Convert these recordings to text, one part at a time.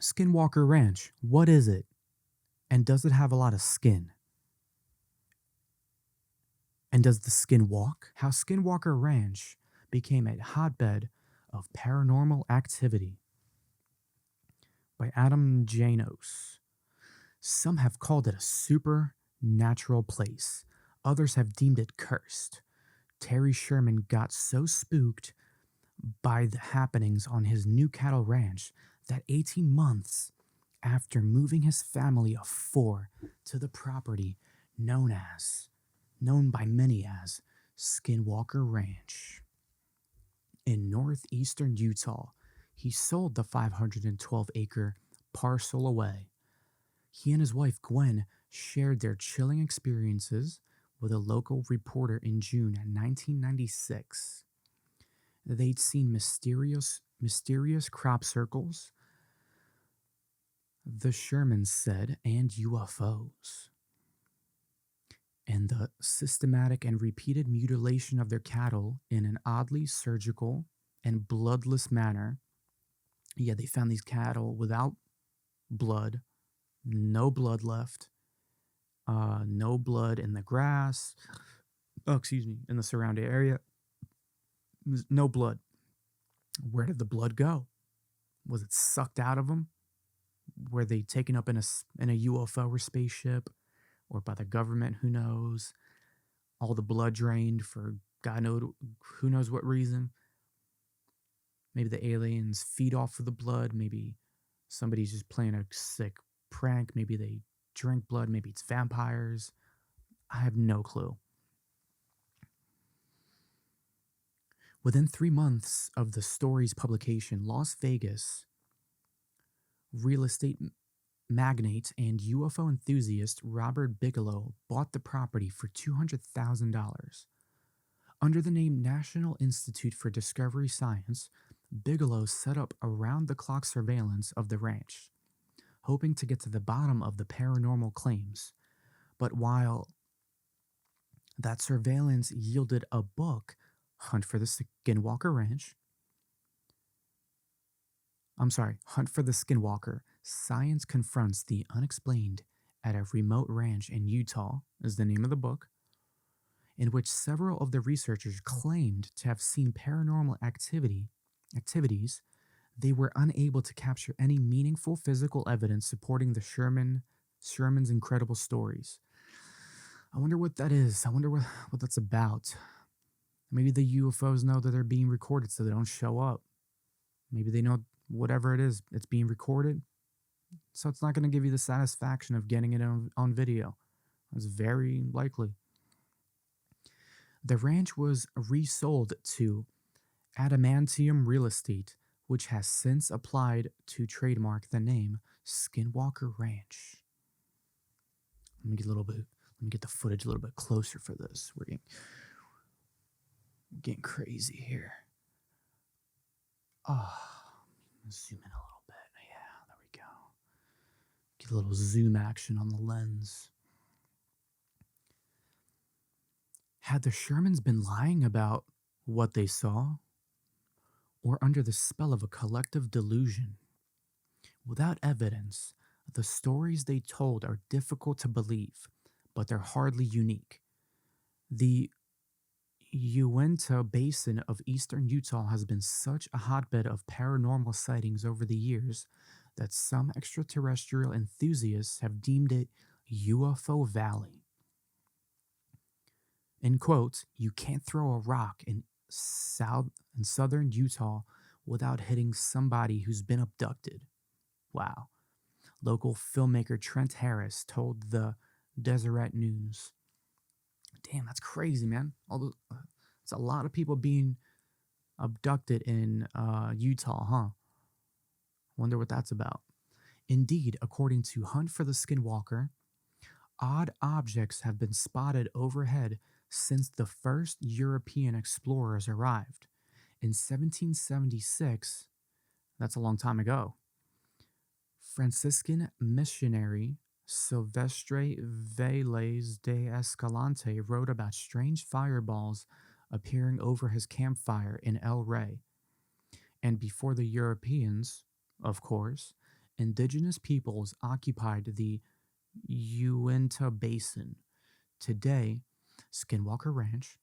Skinwalker Ranch, what is it? And does it have a lot of skin? And does the skin walk? How Skinwalker Ranch became a hotbed of paranormal activity by Adam Janos. Some have called it a supernatural place. Others have deemed it cursed. Terry Sherman got so spooked by the happenings on his new cattle ranch that 18 months after moving his family of 4 to the property known by many as Skinwalker Ranch in northeastern Utah, he sold the 512-acre parcel away. He and his wife Gwen shared their chilling experiences with a local reporter in June 1996. They'd seen mysterious crop circles, the Shermans said, and UFOs. And the systematic and repeated mutilation of their cattle in an oddly surgical and bloodless manner. Yeah, they found these cattle without blood, no blood left, no blood in the grass. Oh, excuse me, in the surrounding area. No blood. Where did the blood go? Was it sucked out of them? Were they taken up in a UFO or spaceship, or by the government? Who knows? All the blood drained for God knows who knows what reason. Maybe the aliens feed off of the blood. Maybe somebody's just playing a sick prank. Maybe they drink blood. Maybe it's vampires. I have no clue. Within 3 months of the story's publication, Las Vegas real estate magnate and UFO enthusiast Robert Bigelow bought the property for $200,000. Under the name National Institute for Discovery Science, Bigelow set up around-the-clock surveillance of the ranch, hoping to get to the bottom of the paranormal claims. But while that surveillance yielded a book, Hunt for the Skinwalker, Science Confronts the Unexplained at a Remote Ranch in Utah is the name of the book, in which several of the researchers claimed to have seen paranormal activities. They were unable to capture any meaningful physical evidence supporting the Sherman's incredible stories. I wonder what that is. I wonder what that's about. Maybe the UFOs know that they're being recorded so they don't show up. Maybe they know whatever it is, it's being recorded, so it's not going to give you the satisfaction of getting it on video. That's very likely. The ranch was resold to Adamantium Real Estate, which has since applied to trademark the name Skinwalker Ranch. Let me get the footage a little bit closer for this. We're getting crazy here. Zoom in a little bit. Yeah, there we go. Get a little zoom action on the lens. Had the Shermans been lying about what they saw, or under the spell of a collective delusion? Without evidence, the stories they told are difficult to believe, but they're hardly unique. The Uinta Basin of eastern Utah has been such a hotbed of paranormal sightings over the years that some extraterrestrial enthusiasts have deemed it UFO Valley. In quotes, you can't throw a rock in southern Utah without hitting somebody who's been abducted. Wow. Local filmmaker Trent Harris told the Deseret News. Damn, that's crazy, man. It's a lot of people being abducted in Utah, huh? Wonder what that's about. Indeed, according to Hunt for the Skinwalker, odd objects have been spotted overhead since the first European explorers arrived. In 1776, that's a long time ago, Franciscan missionary Silvestre Vélez de Escalante wrote about strange fireballs appearing over his campfire in El Rey. And before the Europeans, of course, indigenous peoples occupied the Uinta Basin. Today, Skinwalker Ranch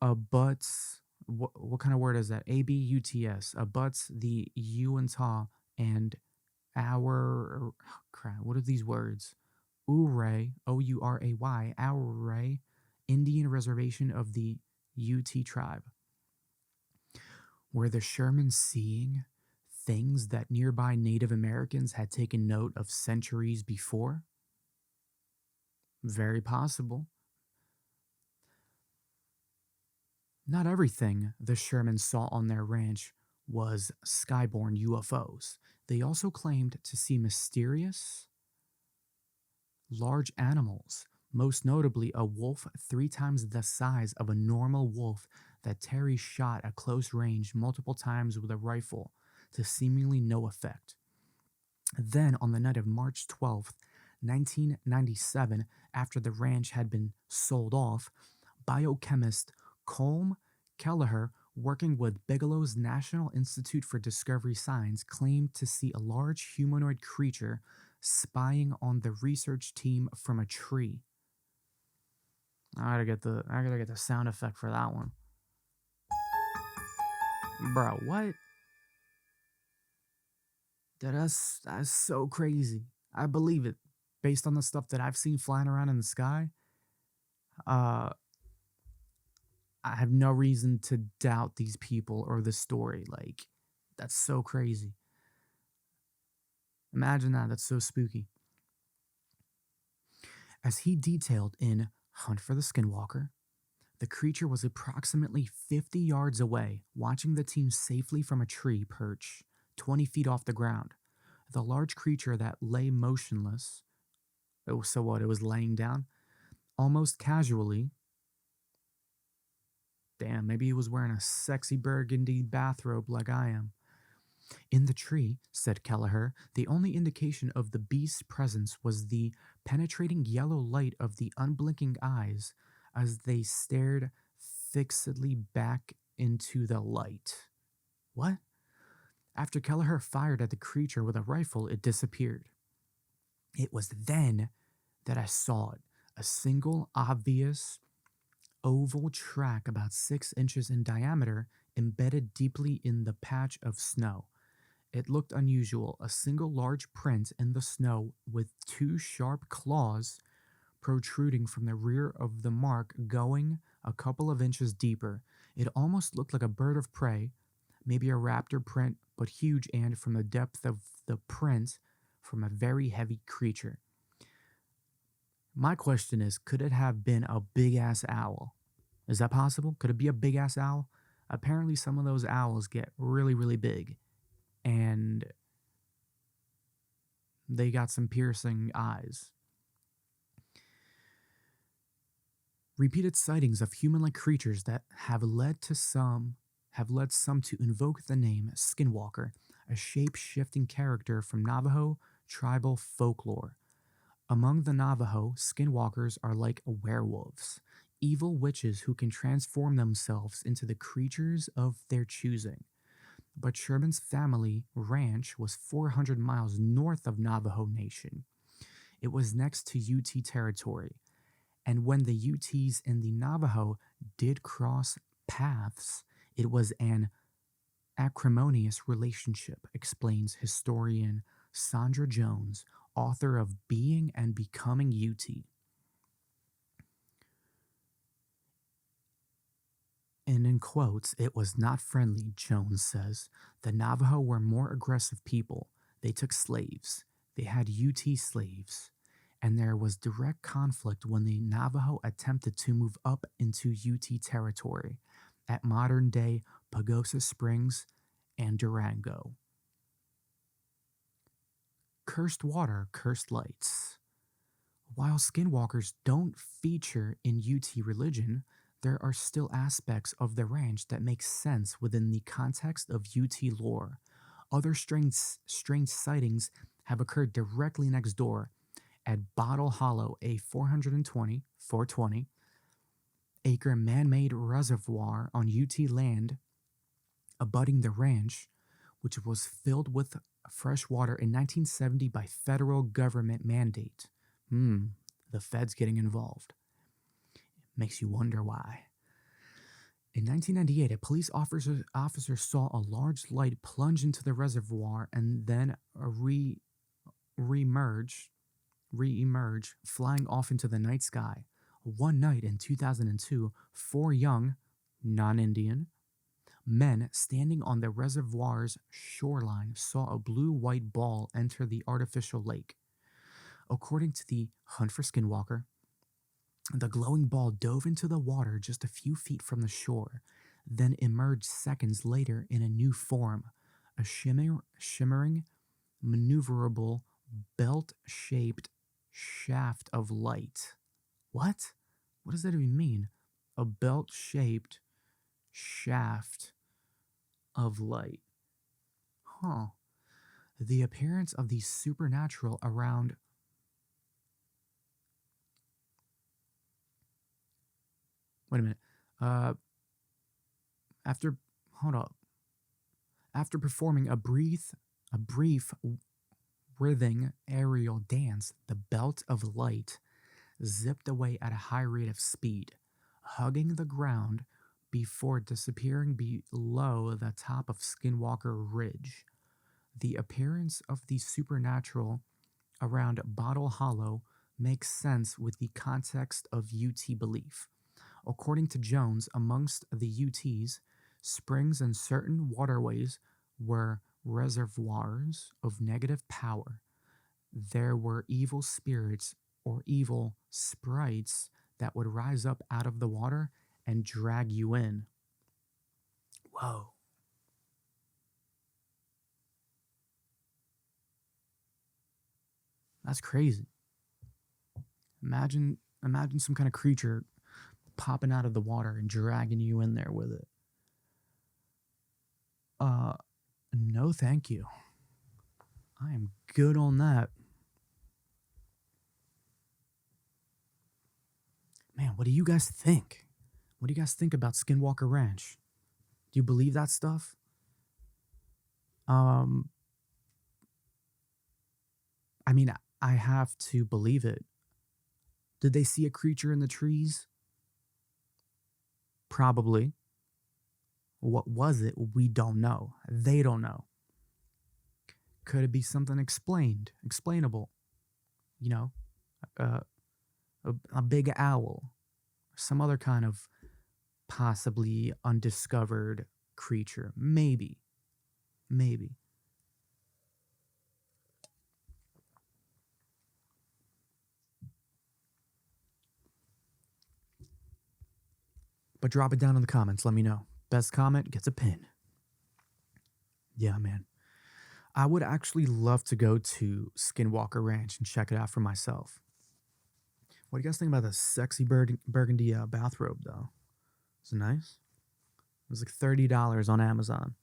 abuts what kind of word is that? Abuts abuts the Uinta and our crap. What are these words? Ouray, Ouray, Ouray, Indian Reservation of the UT tribe. Were the Sherman seeing things that nearby Native Americans had taken note of centuries before? Very possible. Not everything the Shermans saw on their ranch was skyborne UFOs. They also claimed to see mysterious, large animals, most notably a wolf 3 times the size of a normal wolf that Terry shot at close range multiple times with a rifle to seemingly no effect. Then, on the night of March 12th, 1997, after the ranch had been sold off, biochemist Colm Kelleher, working with Bigelow's National Institute for Discovery Science, claimed to see a large humanoid creature spying on the research team from a tree. I gotta get the sound effect for that one. Bro, what? That's so crazy. I believe it. Based on the stuff that I've seen flying around in the sky, uh, I have no reason to doubt these people or the story. Like, that's so crazy. Imagine that. That's so spooky. As he detailed in Hunt for the Skinwalker, the creature was approximately 50 yards away, watching the team safely from a tree perch 20 feet off the ground. The large creature that lay motionless, so what, it was laying down, almost casually. Damn, maybe he was wearing a sexy burgundy bathrobe like I am. In the tree, said Kelleher, the only indication of the beast's presence was the penetrating yellow light of the unblinking eyes as they stared fixedly back into the light. What? After Kelleher fired at the creature with a rifle, it disappeared. It was then that I saw it, a single obvious oval track about 6 inches in diameter embedded deeply in the patch of snow. It looked unusual, a single large print in the snow with 2 sharp claws protruding from the rear of the mark going a couple of inches deeper. It almost looked like a bird of prey, maybe a raptor print, but huge and, from the depth of the print, from a very heavy creature. My question is, could it have been a big-ass owl? Is that possible? Could it be a big-ass owl? Apparently some of those owls get really, really big, and they got some piercing eyes. Repeated sightings of human-like creatures that have led some to invoke the name Skinwalker, a shape-shifting character from Navajo tribal folklore. Among the Navajo, skinwalkers are like werewolves, evil witches who can transform themselves into the creatures of their choosing. But Sherman's family ranch was 400 miles north of Navajo Nation. It was next to UT territory, and when the UTs and the Navajo did cross paths, it was an acrimonious relationship, explains historian Sandra Jones, author of Being and Becoming UT. And in quotes, it was not friendly, Jones says. The Navajo were more aggressive people. They took slaves. They had UT slaves. And there was direct conflict when the Navajo attempted to move up into UT territory at modern-day Pagosa Springs and Durango. Cursed water, cursed lights. While skinwalkers don't feature in UT religion, there are still aspects of the ranch that make sense within the context of UT lore. Other strange sightings have occurred directly next door at Bottle Hollow, a 420 acre man-made reservoir on UT land abutting the ranch, which was filled with fresh water in 1970 by federal government mandate. Hmm, the feds getting involved. Makes you wonder why. In 1998, a police officer saw a large light plunge into the reservoir and then re-emerge, re-emerge, flying off into the night sky. One night in 2002, four young, non-Indian, men standing on the reservoir's shoreline saw a blue-white ball enter the artificial lake. According to the Hunt for Skinwalker, the glowing ball dove into the water just a few feet from the shore, then emerged seconds later in a new form, a shimmering, maneuverable, belt-shaped shaft of light. What? What does that even mean? A belt-shaped shaft of light. Huh. The appearance of the supernatural around. Wait a minute. Uh, after hold up. After performing a brief writhing aerial dance, the belt of light zipped away at a high rate of speed, hugging the ground before disappearing below the top of Skinwalker Ridge. The appearance of the supernatural around Bottle Hollow makes sense with the context of UT belief. According to Jones, amongst the UTs, springs and certain waterways were reservoirs of negative power. There were evil spirits or evil sprites that would rise up out of the water and drag you in. Whoa. That's crazy. Imagine some kind of creature popping out of the water and dragging you in there with it. No thank you. I am good on that. Man, what do you guys think? What do you guys think about Skinwalker Ranch? Do you believe that stuff? Um, I mean, I have to believe it. Did they see a creature in the trees? Probably. What was it? We don't know. They don't know. Could it be something explainable? You know, uh, a big owl, some other kind of possibly undiscovered creature. Maybe. Maybe. But drop it down in the comments. Let me know. Best comment gets a pin. Yeah, man. I would actually love to go to Skinwalker Ranch and check it out for myself. What do you guys think about the sexy burgundy bathrobe, though? Is it nice? It was like $30 on Amazon.